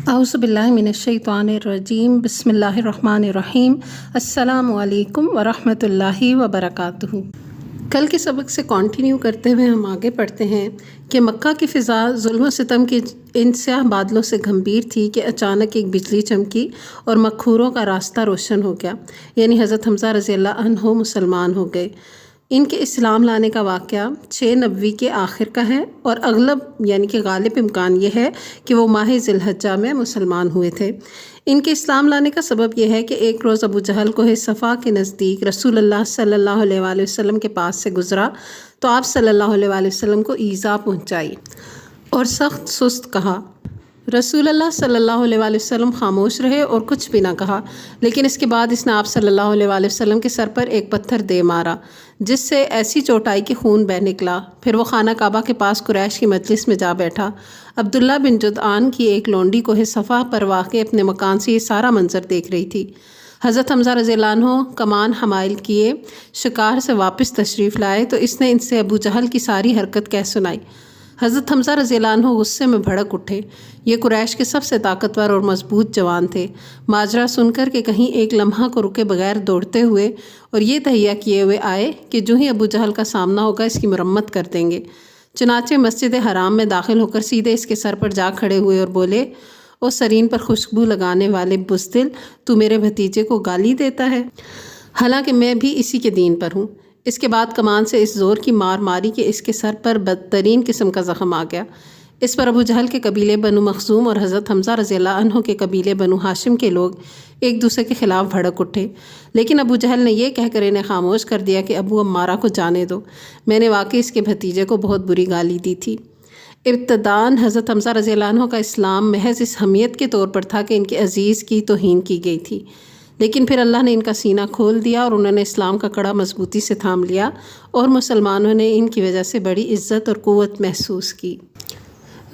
اعوذ باللہ من الشیطان الرجیم، بسم اللہ الرحمن الرحیم۔ السلام علیکم ورحمۃ اللہ وبرکاتہ۔ کل کے سبق سے کنٹینیو کرتے ہوئے ہم آگے پڑھتے ہیں کہ مکہ کی فضا ظلم و ستم کے ان سیاہ بادلوں سے گھمبیر تھی کہ اچانک ایک بجلی چمکی اور مکھوروں کا راستہ روشن ہو گیا، یعنی حضرت حمزہ رضی اللہ عنہ مسلمان ہو گئے۔ ان کے اسلام لانے کا واقعہ 6 نبوی کے آخر کا ہے، اور اغلب یعنی کہ غالب امکان یہ ہے کہ وہ ماہ ذی الحجہ میں مسلمان ہوئے تھے۔ ان کے اسلام لانے کا سبب یہ ہے کہ ایک روز ابو جہل کوہ صفا کے نزدیک رسول اللہ صلی اللہ علیہ وآلہ وسلم کے پاس سے گزرا تو آپ صلی اللہ علیہ وآلہ وسلم کو ایذا پہنچائی اور سخت سست کہا۔ رسول اللہ صلی اللہ علیہ وآلہ وسلم خاموش رہے اور کچھ بھی نہ کہا، لیکن اس کے بعد اس نے آپ صلی اللہ علیہ وآلہ وسلم کے سر پر ایک پتھر دے مارا جس سے ایسی چوٹ آئی کہ خون بہہ نکلا۔ پھر وہ خانہ کعبہ کے پاس قریش کی مجلس میں جا بیٹھا۔ عبداللہ بن جدعان کی ایک لونڈی کوہ صفا پر واقع اپنے مکان سے یہ سارا منظر دیکھ رہی تھی۔ حضرت حمزہ رضی اللہ عنہ کمان حمائل کیے شکار سے واپس تشریف لائے تو اس نے ان سے ابو جہل کی ساری حرکت کہہ سنائی۔ حضرت حمزہ رضی اللہ عنہ غصے میں بھڑک اٹھے۔ یہ قریش کے سب سے طاقتور اور مضبوط جوان تھے۔ ماجرا سن کر کہ کہیں ایک لمحہ کو رکے بغیر دوڑتے ہوئے اور یہ تہیہ کیے ہوئے آئے کہ جو ہی ابو جہل کا سامنا ہوگا اس کی مرمت کر دیں گے۔ چنانچہ مسجد حرام میں داخل ہو کر سیدھے اس کے سر پر جا کھڑے ہوئے اور بولے، او سرین پر خوشبو لگانے والے بزدل، تو میرے بھتیجے کو گالی دیتا ہے، حالانکہ میں بھی اسی کے دین پر ہوں۔ اس کے بعد کمان سے اس زور کی مار ماری کہ اس کے سر پر بدترین قسم کا زخم آ گیا۔ اس پر ابو جہل کے قبیلے بنو مخزوم اور حضرت حمزہ رضی اللہ عنہ کے قبیلے بنو ہاشم کے لوگ ایک دوسرے کے خلاف بھڑک اٹھے، لیکن ابو جہل نے یہ کہہ کر انہیں خاموش کر دیا کہ ابو عمارہ کو جانے دو، میں نے واقعی اس کے بھتیجے کو بہت بری گالی دی تھی۔ ابتداً حضرت حمزہ رضی اللہ عنہ کا اسلام محض اس حمیت کے طور پر تھا کہ ان کے عزیز کی توہین کی گئی تھی، لیکن پھر اللہ نے ان کا سینہ کھول دیا اور انہوں نے اسلام کا کڑا مضبوطی سے تھام لیا اور مسلمانوں نے ان کی وجہ سے بڑی عزت اور قوت محسوس کی۔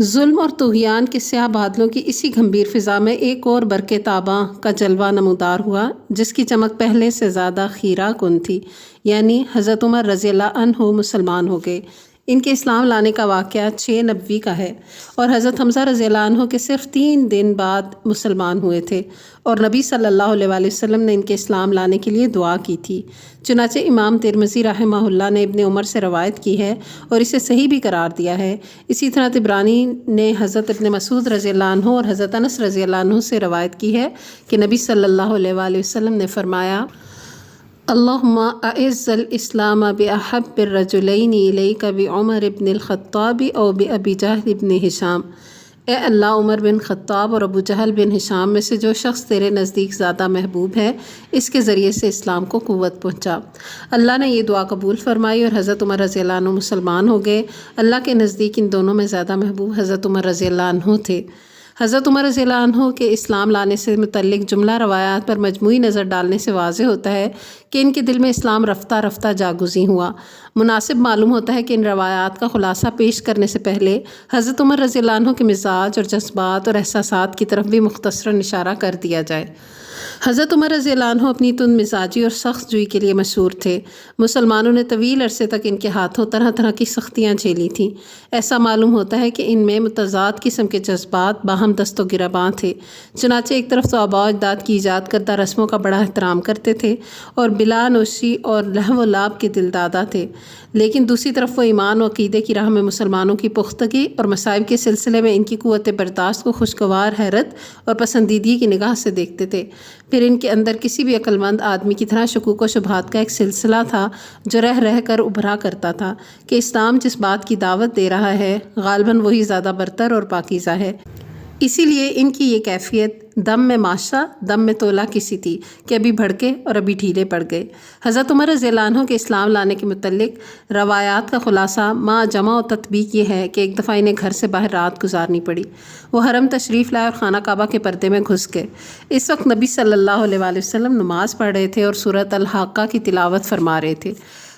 ظلم اور طغیان کے سیاہ بادلوں کی اسی گھمبیر فضا میں ایک اور برق تاباں کا جلوہ نمودار ہوا جس کی چمک پہلے سے زیادہ خیرہ کن تھی، یعنی حضرت عمر رضی اللہ عنہ مسلمان ہو گئے۔ ان کے اسلام لانے کا واقعہ 6 نبوی کا ہے اور حضرت حمزہ رضی اللہ عنہ کے صرف 3 دن بعد مسلمان ہوئے تھے، اور نبی صلی اللہ علیہ وآلہ وسلم نے ان کے اسلام لانے کے لیے دعا کی تھی۔ چنانچہ امام ترمذی رحمہ اللہ نے ابن عمر سے روایت کی ہے اور اسے صحیح بھی قرار دیا ہے۔ اسی طرح طبرانی نے حضرت ابن مسعود رضی اللہ عنہ اور حضرت انس رضی اللہ عنہ سے روایت کی ہے کہ نبی صلی اللہ علیہ وآلہ وسلم نے فرمایا، اللہم اعز الاسلام باحب الرجلین الیک بعمر بن الخطاب او بابی جہل بن ہشام۔ اے اللہ، عمر بن خطاب اور ابو جہل بن ہشام میں سے جو شخص تیرے نزدیک زیادہ محبوب ہے اس کے ذریعے سے اسلام کو قوت پہنچا۔ اللہ نے یہ دعا قبول فرمائی اور حضرت عمر رضی اللہ عنہ مسلمان ہو گئے۔ اللہ کے نزدیک ان دونوں میں زیادہ محبوب حضرت عمر رضی اللہ عنہ تھے۔ حضرت عمر رضی اللہ عنہ کے اسلام لانے سے متعلق جملہ روایات پر مجموعی نظر ڈالنے سے واضح ہوتا ہے کہ ان کے دل میں اسلام رفتہ رفتہ جاگزیں ہوا۔ مناسب معلوم ہوتا ہے کہ ان روایات کا خلاصہ پیش کرنے سے پہلے حضرت عمر رضی اللہ عنہ کے مزاج اور جذبات اور احساسات کی طرف بھی مختصراً اشارہ کر دیا جائے۔ حضرت عمر رضی اللہ عنہ اپنی تند مزاجی اور سخت جوئی کے لیے مشہور تھے۔ مسلمانوں نے طویل عرصے تک ان کے ہاتھوں طرح طرح کی سختیاں جھیلی تھیں۔ ایسا معلوم ہوتا ہے کہ ان میں متضاد قسم کے جذبات باہم دست و گریباں تھے۔ چنانچہ ایک طرف تو آباء و اجداد کی ایجاد کردہ رسموں کا بڑا احترام کرتے تھے اور بلا نوشی اور لہو و لعب کے دل دادا تھے، لیکن دوسری طرف وہ ایمان و عقیدے کی راہ میں مسلمانوں کی پختگی اور مصائب کے سلسلے میں ان کی قوت برداشت کو خوشگوار حیرت اور پسندیدگی کی نگاہ سے دیکھتے تھے۔ پھر ان کے اندر کسی بھی عقل مند آدمی کی طرح شکوک و شبہات کا ایک سلسلہ تھا جو رہ رہ کر ابھرا کرتا تھا کہ اسلام جس بات کی دعوت دے رہا ہے غالباً وہی زیادہ برتر اور پاکیزہ ہے۔ اسی لیے ان کی یہ کیفیت دم میں ماشا دم میں تولا کسی تھی کہ ابھی بھڑکے اور ابھی ڈھیلے پڑ گئے۔ حضرت عمر رضی اللہ عنہ کے اسلام لانے کے متعلق روایات کا خلاصہ مع جمع و تطبیق یہ ہے کہ ایک دفعہ انہیں گھر سے باہر رات گزارنی پڑی۔ وہ حرم تشریف لائے اور خانہ کعبہ کے پردے میں گھس گئے۔ اس وقت نبی صلی اللہ علیہ وآلہ وسلم نماز پڑھ رہے تھے اور سورۃ الحاقہ کی تلاوت فرما رہے تھے۔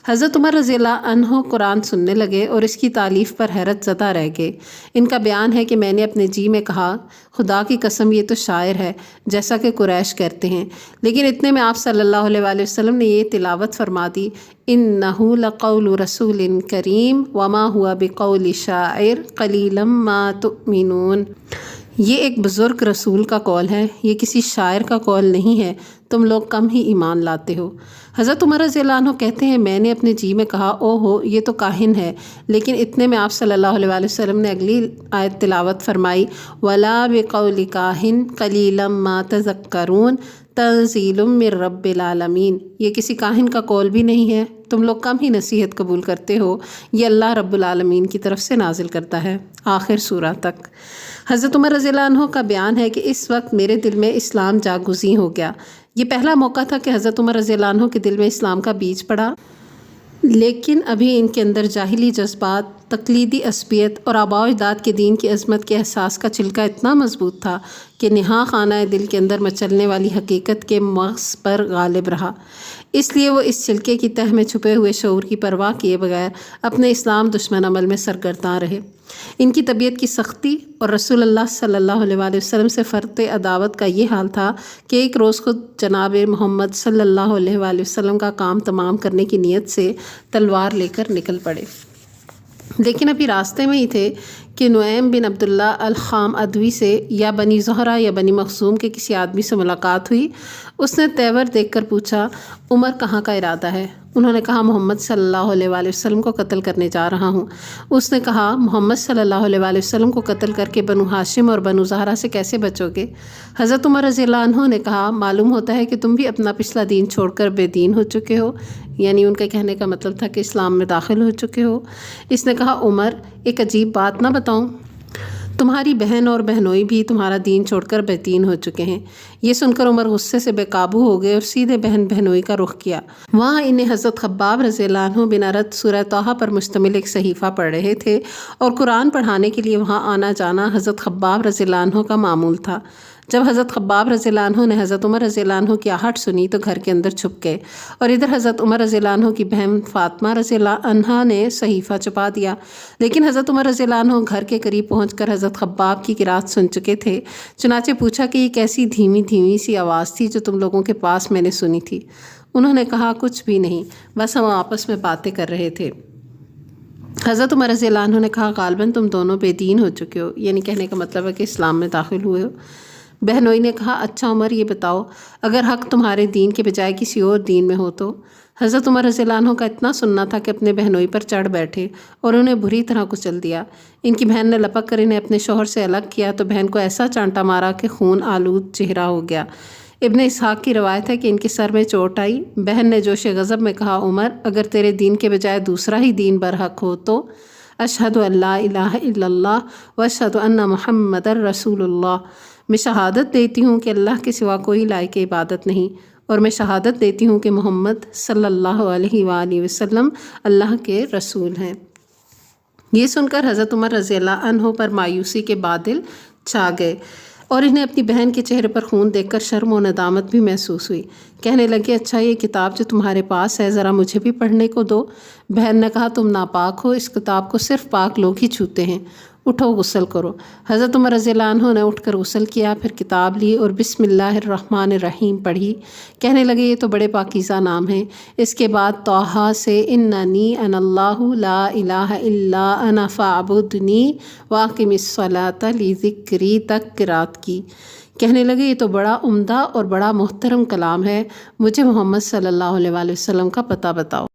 حضرت عمر رضی اللہ عنہ قرآن سننے لگے اور اس کی تالیف پر حیرت زدہ رہ گئے۔ ان کا بیان ہے کہ میں نے اپنے جی میں کہا، خدا کی قسم یہ تو شاعر ہے جیسا کہ قریش کہتے ہیں، لیکن اتنے میں آپ صلی اللہ علیہ وآلہ وسلم نے یہ تلاوت فرما دی، اِنَّهُ لَقَوْلُ رَسُولٍ كَرِيمٍ وَمَا هُوَ بِقَوْلِ شَاعِرٍ قَلِيلًا مَا تُؤْمِنُونَ۔ یہ ایک بزرگ رسول کا قول ہے، یہ کسی شاعر کا قول نہیں ہے، تم لوگ کم ہی ایمان لاتے ہو۔ حضرت عمر رضی اللہ عنہ کہتے ہیں میں نے اپنے جی میں کہا او ہو یہ تو کاہن ہے، لیکن اتنے میں آپ صلی اللہ علیہ وسلم نے اگلی آیت تلاوت فرمائی وَلَا بِقَوْلِ كَاهِنٍ قَلِيلًا مَا تَذَكَّرُونَ تنزیل من رب العالمین، یہ کسی کاہن کا قول بھی نہیں ہے، تم لوگ کم ہی نصیحت قبول کرتے ہو، یہ اللہ رب العالمین کی طرف سے نازل کرتا ہے، آخر سورہ تک۔ حضرت عمر رضی اللہ عنہ کا بیان ہے کہ اس وقت میرے دل میں اسلام جاگزیں ہو گیا۔ یہ پہلا موقع تھا کہ حضرت عمر رضی اللہ عنہ کے دل میں اسلام کا بیج پڑا، لیکن ابھی ان کے اندر جاہلی جذبات، تقلیدی عصبیت اور آباء و اجداد کے دین کی عظمت کے احساس کا چھلکا اتنا مضبوط تھا کہ نہا خانہ دل کے اندر مچلنے والی حقیقت کے مغز پر غالب رہا، اس لیے وہ اس چھلکے کی تہ میں چھپے ہوئے شعور کی پرواہ کیے بغیر اپنے اسلام دشمن عمل میں سرگرداں رہے۔ ان کی طبیعت کی سختی اور رسول اللہ صلی اللہ علیہ وسلم سے فرط عداوت کا یہ حال تھا کہ ایک روز خود جناب محمد صلی اللہ علیہ وسلم کا کام تمام کرنے کی نیت سے تلوار لے کر نکل پڑے، لیکن ابھی راستے میں ہی تھے کہ نعیم بن عبداللہ الخام ادوی سے یا بنی زہرہ یا بنی مخزوم کے کسی آدمی سے ملاقات ہوئی۔ اس نے تیور دیکھ کر پوچھا عمر کہاں کا ارادہ ہے؟ انہوں نے کہا محمد صلی اللہ علیہ وسلم کو قتل کرنے جا رہا ہوں۔ اس نے کہا محمد صلی اللہ علیہ وسلم کو قتل کر کے بنو ہاشم اور بنو زہرہ سے کیسے بچو گے؟ حضرت عمر رضی اللہ عنہ نے کہا معلوم ہوتا ہے کہ تم بھی اپنا پچھلا دین چھوڑ کر بے دین ہو چکے ہو، یعنی ان کے کہنے کا مطلب تھا کہ اسلام میں داخل ہو چکے ہو۔ اس نے کہا عمر ایک عجیب بات نہ بتاؤں، تمہاری بہن اور بہنوئی بھی تمہارا دین چھوڑ کر بے دین ہو چکے ہیں۔ یہ سن کر عمر غصے سے بے قابو ہو گئے اور سیدھے بہن بہنوئی کا رخ کیا۔ وہاں انہیں حضرت خباب رضی اللہ عنہ بن ارد سورہ طٰہٰ پر مشتمل ایک صحیفہ پڑھ رہے تھے اور قرآن پڑھانے کے لیے وہاں آنا جانا حضرت خباب رضی اللہ عنہ کا معمول تھا۔ جب حضرت خباب رضی اللہ عنہ نے حضرت عمر رضی اللہ عنہ کی آہٹ سنی تو گھر کے اندر چھپ گئے، اور ادھر حضرت عمر رضی اللہ عنہ کی بہن فاطمہ رضی اللہ عنہ نے صحیفہ چھپا دیا، لیکن حضرت عمر رضی اللہ عنہ گھر کے قریب پہنچ کر حضرت خباب کی قرات سن چکے تھے، چنانچہ پوچھا کہ یہ کیسی دھیمی دھیمی سی آواز تھی جو تم لوگوں کے پاس میں نے سنی تھی؟ انہوں نے کہا کچھ بھی نہیں، بس ہم آپس میں باتیں کر رہے تھے۔ حضرت عمر رضی اللہ عنہ نے کہا غالباً تم دونوں بے دین ہو چکے ہو، یعنی کہنے کا مطلب ہے کہ اسلام میں داخل ہوئے ہو۔ بہنوئی نے کہا اچھا عمر یہ بتاؤ اگر حق تمہارے دین کے بجائے کسی اور دین میں ہو تو؟ حضرت عمر رضی اللہ عنہ کا اتنا سننا تھا کہ اپنے بہنوئی پر چڑھ بیٹھے اور انہیں بری طرح کچل دیا۔ ان کی بہن نے لپک کر انہیں اپنے شوہر سے الگ کیا تو بہن کو ایسا چانٹا مارا کہ خون آلود چہرہ ہو گیا۔ ابن اسحاق کی روایت ہے کہ ان کے سر میں چوٹ آئی۔ بہن نے جوش غضب میں کہا عمر اگر تیرے دین کے بجائے دوسرا ہی دین برحق ہو تو؟ اشہد ان لا الہ الا اللہ و اشہد ان محمد رسول اللہ، میں شہادت دیتی ہوں کہ اللہ کے سوا کوئی لائق عبادت نہیں، اور میں شہادت دیتی ہوں کہ محمد صلی اللہ علیہ وآلہ وسلم اللہ کے رسول ہیں۔ یہ سن کر حضرت عمر رضی اللہ عنہ پر مایوسی کے بادل چھا گئے اور انہیں اپنی بہن کے چہرے پر خون دیکھ کر شرم و ندامت بھی محسوس ہوئی۔ کہنے لگے اچھا یہ کتاب جو تمہارے پاس ہے ذرا مجھے بھی پڑھنے کو دو۔ بہن نے کہا تم ناپاک ہو، اس کتاب کو صرف پاک لوگ ہی چھوتے ہیں، اٹھو غسل کرو۔ حضرت عمر رضی اللہ عنہ نے اٹھ کر غسل کیا، پھر کتاب لی اور بسم اللہ الرحمن الرحیم پڑھی۔ کہنے لگے یہ تو بڑے پاکیزہ نام ہیں۔ اس کے بعد طٰہٰ سے اننی انا اللہ لا الہ الا انا فاعبدنی واقم الصلاۃ لذکری تک قرات کی۔ کہنے لگے یہ تو بڑا عمدہ اور بڑا محترم کلام ہے، مجھے محمد صلی اللہ علیہ وآلہ وسلم کا پتہ بتاؤ۔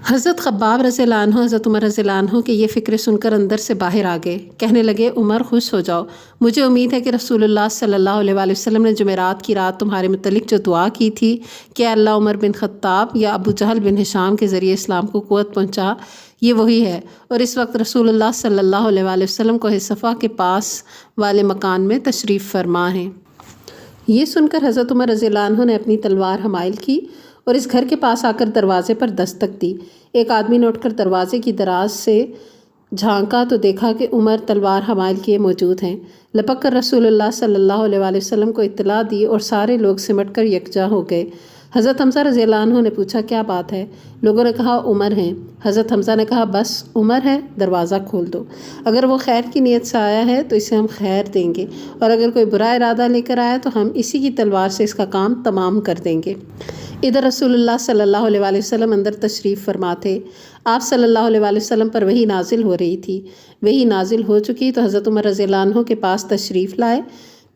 حضرت خباب رضی اللہ عنہ حضرت عمر رضی اللہ عنہ کے یہ فکر سن کر اندر سے باہر آ گئے۔ کہنے لگے عمر خوش ہو جاؤ، مجھے امید ہے کہ رسول اللہ صلی اللہ علیہ وآلہ وسلم نے جمعرات کی رات تمہارے متعلق جو دعا کی تھی کہ اللہ عمر بن خطاب یا ابو جہل بن ہشام کے ذریعے اسلام کو قوت پہنچا، یہ وہی ہے، اور اس وقت رسول اللہ صلی اللہ علیہ وآلہ وسلم کو صفا کے پاس والے مکان میں تشریف فرما ہیں۔ یہ سن کر حضرت عمر رضی اللہ عنہ نے اپنی تلوار حمائل کی اور اس گھر کے پاس آ کر دروازے پر دستک دی۔ ایک آدمی نے اٹھ کر دروازے کی دراز سے جھانکا تو دیکھا کہ عمر تلوار حمائل کیے موجود ہیں۔ لپک کر رسول اللہ صلی اللہ علیہ وآلہ وسلم کو اطلاع دی اور سارے لوگ سمٹ کر یکجا ہو گئے۔ حضرت حمزہ رضی اللہ عنہ نے پوچھا کیا بات ہے؟ لوگوں نے کہا عمر ہیں۔ حضرت حمزہ نے کہا بس عمر ہے، دروازہ کھول دو، اگر وہ خیر کی نیت سے آیا ہے تو اسے ہم خیر دیں گے، اور اگر کوئی برا ارادہ لے کر آیا تو ہم اسی کی تلوار سے اس کا کام تمام کر دیں گے۔ ادھر رسول اللہ صلی اللہ علیہ وآلہ وسلم اندر تشریف فرما تھے۔ آپ صلی اللہ علیہ وآلہ وسلم پر وحی نازل ہو رہی تھی۔ وحی نازل ہو چکی تو حضرت عمر رضی اللہ عنہ کے پاس تشریف لائے۔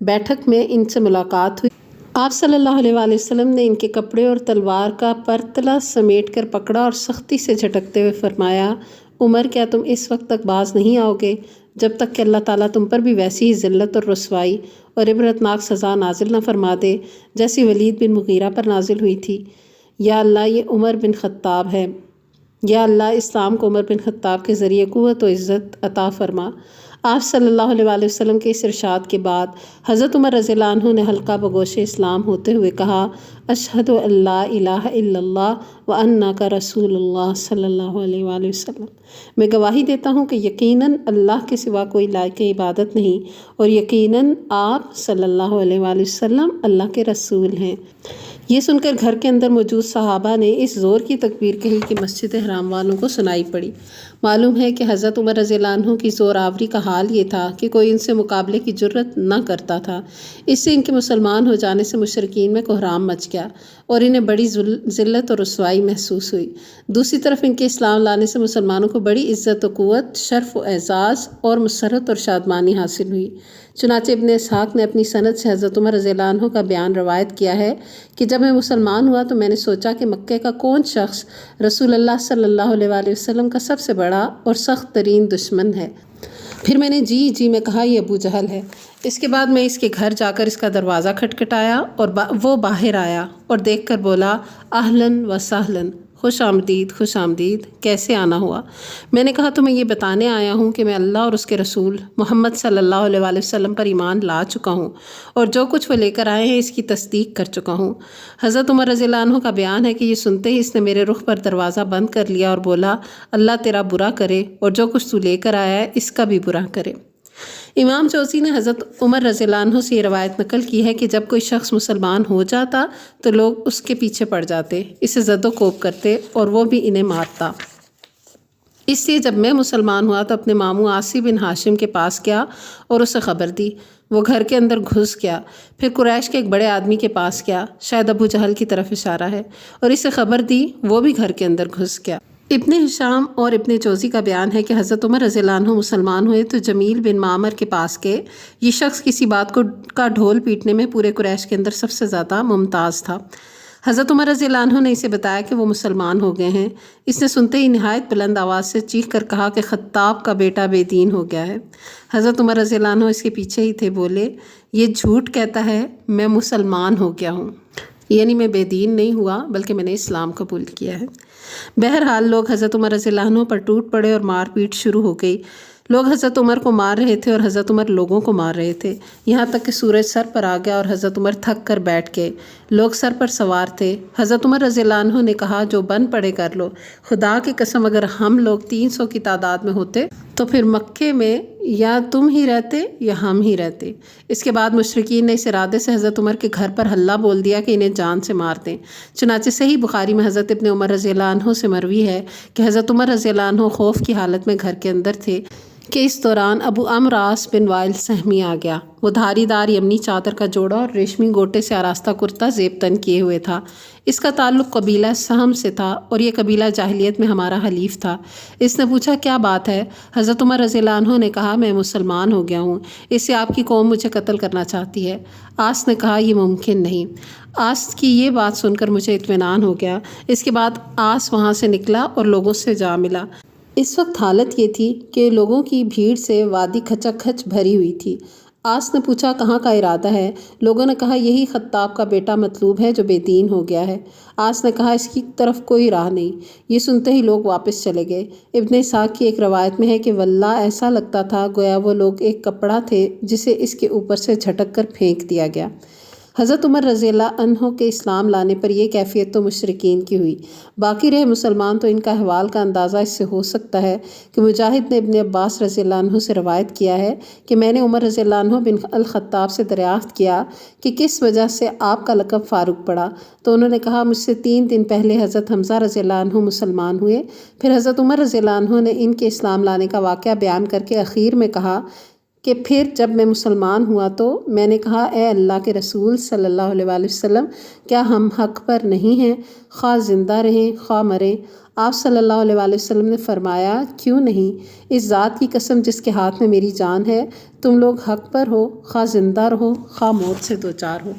بیٹھک میں ان سے ملاقات ہوئی۔ آپ صلی اللہ علیہ وآلہ وسلم نے ان کے کپڑے اور تلوار کا پرتلا سمیٹ کر پکڑا اور سختی سے جھٹکتے ہوئے فرمایا، عمر کیا تم اس وقت تک باز نہیں آؤ گے جب تک کہ اللہ تعالیٰ تم پر بھی ویسی ہی ذلت اور رسوائی اور عبرتناک سزا نازل نہ فرما دے جیسی ولید بن مغیرہ پر نازل ہوئی تھی۔ یا اللہ یہ عمر بن خطاب ہے، یا اللہ اسلام کو عمر بن خطاب کے ذریعے قوت و عزت عطا فرما۔ آپ صلی اللہ علیہ وآلہ وسلم کے اس ارشاد کے بعد حضرت عمر رضی اللہ عنہ نے حلقہ بگوش اسلام ہوتے ہوئے کہا، اشہد ان لا الہ الا اللہ وانک رسول اللہ صلی اللہ علیہ وآلہ وسلم۔ میں گواہی دیتا ہوں کہ یقیناً اللہ کے سوا کوئی لائق عبادت نہیں، اور یقیناً آپ صلی اللہ علیہ وآلہ وسلم اللہ کے رسول ہیں۔ یہ سن کر گھر کے اندر موجود صحابہ نے اس زور کی تکبیر کہی کہ مسجد حرام والوں کو سنائی پڑی۔ معلوم ہے کہ حضرت عمر رضی اللہ عنہ کی زور آوری کا حال یہ تھا کہ کوئی ان سے مقابلے کی جرت نہ کرتا تھا۔ اس سے ان کے مسلمان ہو جانے سے مشرکین میں کوہرام مچ گیا اور انہیں بڑی ذلت اور رسوائی محسوس ہوئی۔ دوسری طرف ان کے اسلام لانے سے مسلمانوں کو بڑی عزت و قوت، شرف و اعزاز اور مسرت اور شادمانی حاصل ہوئی۔ چنانچہ ابن اسحاق نے اپنی سند سے حضرت عمر رضی اللہ عنہ کا بیان روایت کیا ہے کہ جب میں مسلمان ہوا تو میں نے سوچا کہ مکے کا کون شخص رسول اللہ صلی اللہ علیہ وآلہ وسلم کا سب سے بڑا اور سخت ترین دشمن ہے۔ پھر میں نے جی میں کہا یہ ابو جہل ہے۔ اس کے بعد میں اس کے گھر جا کر اس کا دروازہ کھٹکھٹایا اور وہ باہر آیا اور دیکھ کر بولا، اہلاً و سہلاً، خوش آمدید خوش آمدید، کیسے آنا ہوا؟ میں نے کہا تمہیں یہ بتانے آیا ہوں کہ میں اللہ اور اس کے رسول محمد صلی اللہ علیہ وآلہ وسلم پر ایمان لا چکا ہوں، اور جو کچھ وہ لے کر آئے ہیں اس کی تصدیق کر چکا ہوں۔ حضرت عمر رضی اللہ عنہ کا بیان ہے کہ یہ سنتے ہی اس نے میرے رخ پر دروازہ بند کر لیا اور بولا، اللہ تیرا برا کرے اور جو کچھ تو لے کر آیا ہے اس کا بھی برا کرے۔ امام جوزی نے حضرت عمر رضی اللہ عنہ سے یہ روایت نقل کی ہے کہ جب کوئی شخص مسلمان ہو جاتا تو لوگ اس کے پیچھے پڑ جاتے، اسے زد و کوب کرتے اور وہ بھی انہیں مارتا۔ اس لیے جب میں مسلمان ہوا تو اپنے ماموں عاصی بن ہاشم کے پاس گیا اور اسے خبر دی۔ وہ گھر کے اندر گھس گیا، پھر قریش کے ایک بڑے آدمی کے پاس گیا، شاید ابو جہل کی طرف اشارہ ہے، اور اسے خبر دی، وہ بھی گھر کے اندر گھس گیا۔ ابن ہشام اور ابن جوزی کا بیان ہے کہ حضرت عمر رضی اللہ عنہ مسلمان ہوئے تو جمیل بن معمر کے پاس گئے۔ یہ شخص کسی بات کا ڈھول پیٹنے میں پورے قریش کے اندر سب سے زیادہ ممتاز تھا۔ حضرت عمر رضی اللہ عنہ نے اسے بتایا کہ وہ مسلمان ہو گئے ہیں۔ اس نے سنتے ہی نہایت بلند آواز سے چیخ کر کہا کہ خطاب کا بیٹا بے دین ہو گیا ہے۔ حضرت عمر رضی اللہ عنہ اس کے پیچھے ہی تھے، بولے، یہ جھوٹ کہتا ہے، میں مسلمان ہو گیا ہوں، یعنی میں بے دین نہیں ہوا بلکہ میں نے اسلام قبول کیا ہے۔ بہرحال لوگ حضرت عمر رضی اللہ عنہ پر ٹوٹ پڑے اور مار پیٹ شروع ہو گئی۔ لوگ حضرت عمر کو مار رہے تھے اور حضرت عمر لوگوں کو مار رہے تھے، یہاں تک کہ سورج سر پر آ گیا اور حضرت عمر تھک کر بیٹھ گئے۔ لوگ سر پر سوار تھے۔ حضرت عمر رضی اللہ عنہ نے کہا، جو بن پڑے کر لو، خدا کی قسم اگر ہم لوگ 300 کی تعداد میں ہوتے تو پھر مکے میں یا تم ہی رہتے یا ہم ہی رہتے۔ اس کے بعد مشرکین نے اس ارادے سے حضرت عمر کے گھر پر حلہ بول دیا کہ انہیں جان سے مار دیں۔ چنانچہ صحیح بخاری میں حضرت ابن عمر رضی اللہ عنہ سے مروی ہے کہ حضرت عمر رضی اللہ عنہ خوف کی حالت میں گھر کے اندر تھے کہ اس دوران ابو عمرو عاص بن وائل سہمی آ گیا۔ وہ دھاری دار یمنی چادر کا جوڑا اور ریشمی گوٹے سے آراستہ کرتا زیب تن کیے ہوئے تھا۔ اس کا تعلق قبیلہ سہم سے تھا اور یہ قبیلہ جاہلیت میں ہمارا حلیف تھا۔ اس نے پوچھا، کیا بات ہے؟ حضرت عمر رضی اللہ عنہ نے کہا، میں مسلمان ہو گیا ہوں، اس سے آپ کی قوم مجھے قتل کرنا چاہتی ہے۔ عاص نے کہا، یہ ممکن نہیں۔ عاص کی یہ بات سن کر مجھے اطمینان ہو گیا۔ اس کے بعد عاص وہاں سے نکلا اور لوگوں سے جا ملا۔ اس وقت حالت یہ تھی کہ لوگوں کی بھیڑ سے وادی کھچا کھچ بھری ہوئی تھی۔ عاص نے پوچھا، کہاں کا ارادہ ہے؟ لوگوں نے کہا، یہی خطاب کا بیٹا مطلوب ہے جو بے دین ہو گیا ہے۔ عاص نے کہا، اس کی طرف کوئی راہ نہیں۔ یہ سنتے ہی لوگ واپس چلے گئے۔ ابن اسحاق کی ایک روایت میں ہے کہ واللہ ایسا لگتا تھا گویا وہ لوگ ایک کپڑا تھے جسے اس کے اوپر سے جھٹک کر پھینک دیا گیا۔ حضرت عمر رضی اللہ عنہ کے اسلام لانے پر یہ کیفیت تو مشرکین کی ہوئی، باقی رہے مسلمان تو ان کا احوال کا اندازہ اس سے ہو سکتا ہے کہ مجاہد نے ابن عباس رضی اللہ عنہ سے روایت کیا ہے کہ میں نے عمر رضی اللہ عنہ بن الخطاب سے دریافت کیا کہ کس وجہ سے آپ کا لقب فاروق پڑا، تو انہوں نے کہا مجھ سے 3 دن پہلے حضرت حمزہ رضی اللہ عنہ مسلمان ہوئے۔ پھر حضرت عمر رضی اللہ عنہ نے ان کے اسلام لانے کا واقعہ بیان کر کے اخیر میں کہا کہ پھر جب میں مسلمان ہوا تو میں نے کہا اے اللہ کے رسول صلی اللہ علیہ وآلہ وسلم، کیا ہم حق پر نہیں ہیں، خواہ زندہ رہیں خواہ مریں؟ آپ صلی اللہ علیہ وآلہ وسلم نے فرمایا کیوں نہیں، اس ذات کی قسم جس کے ہاتھ میں میری جان ہے، تم لوگ حق پر ہو، خواہ زندہ رہو خواہ موت سے دوچار ہو۔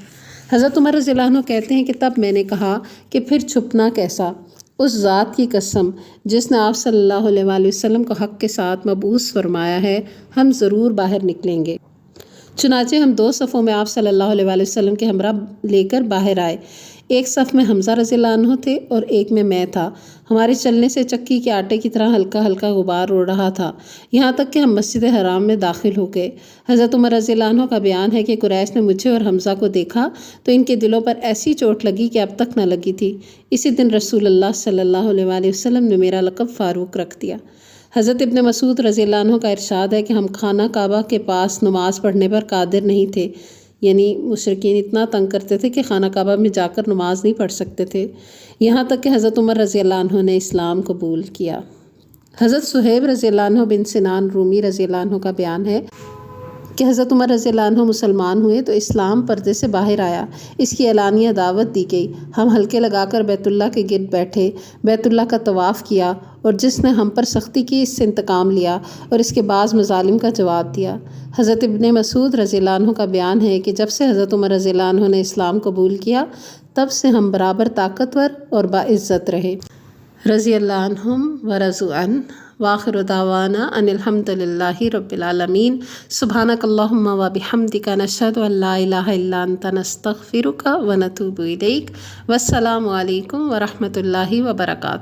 حضرت عمر رضی اللہ عنہ کہتے ہیں کہ تب میں نے کہا کہ پھر چھپنا کیسا، اس ذات کی قسم جس نے آپ صلی اللہ علیہ وآلہ وسلم کو حق کے ساتھ مبعوث فرمایا ہے، ہم ضرور باہر نکلیں گے۔ چنانچہ ہم 2 صفوں میں آپ صلی اللہ علیہ وآلہ وسلم کے ہمراہ لے کر باہر آئے۔ ایک صف میں حمزہ رضی اللہ عنہ تھے اور ایک میں تھا۔ ہمارے چلنے سے چکی کے آٹے کی طرح ہلکا ہلکا غبار اڑ رہا تھا، یہاں تک کہ ہم مسجد حرام میں داخل ہو گئے۔ حضرت عمر رضی اللہ عنہ کا بیان ہے کہ قریش نے مجھے اور حمزہ کو دیکھا تو ان کے دلوں پر ایسی چوٹ لگی کہ اب تک نہ لگی تھی۔ اسی دن رسول اللہ صلی اللہ علیہ وآلہ وسلم نے میرا لقب فاروق رکھ دیا۔ حضرت ابن مسعود رضی اللہ عنہ کا ارشاد ہے کہ ہم خانہ کعبہ کے پاس نماز پڑھنے پر قادر نہیں تھے، یعنی مشرکین اتنا تنگ کرتے تھے کہ خانہ کعبہ میں جا کر نماز نہیں پڑھ سکتے تھے، یہاں تک کہ حضرت عمر رضی اللہ عنہ نے اسلام قبول کیا۔ حضرت صہیب رضی اللہ عنہ بن سنان رومی رضی اللہ عنہ کا بیان ہے کہ حضرت عمر رضی اللہ عنہ مسلمان ہوئے تو اسلام پردے سے باہر آیا، اس کی اعلانیہ دعوت دی گئی، ہم حلقے لگا کر بیت اللہ کے گرد بیٹھے، بیت اللہ کا طواف کیا، اور جس نے ہم پر سختی کی اس سے انتقام لیا اور اس کے بعض مظالم کا جواب دیا۔ حضرت ابن مسعود رضی اللہ عنہ کا بیان ہے کہ جب سے حضرت عمر رضی اللہ عنہ نے اسلام قبول کیا تب سے ہم برابر طاقتور اور باعزت رہے، رضی اللہ عنہم ورضوا عنہ۔ وآخر دعوانا ان الحمد للہ رب العالمین۔ سبحانک اللہم وبحمدک، نشہد ان لا الہ الا انت، نستغفرک ونتوب الیک۔ والسلام علیکم ورحمۃ اللہ وبرکاتہ۔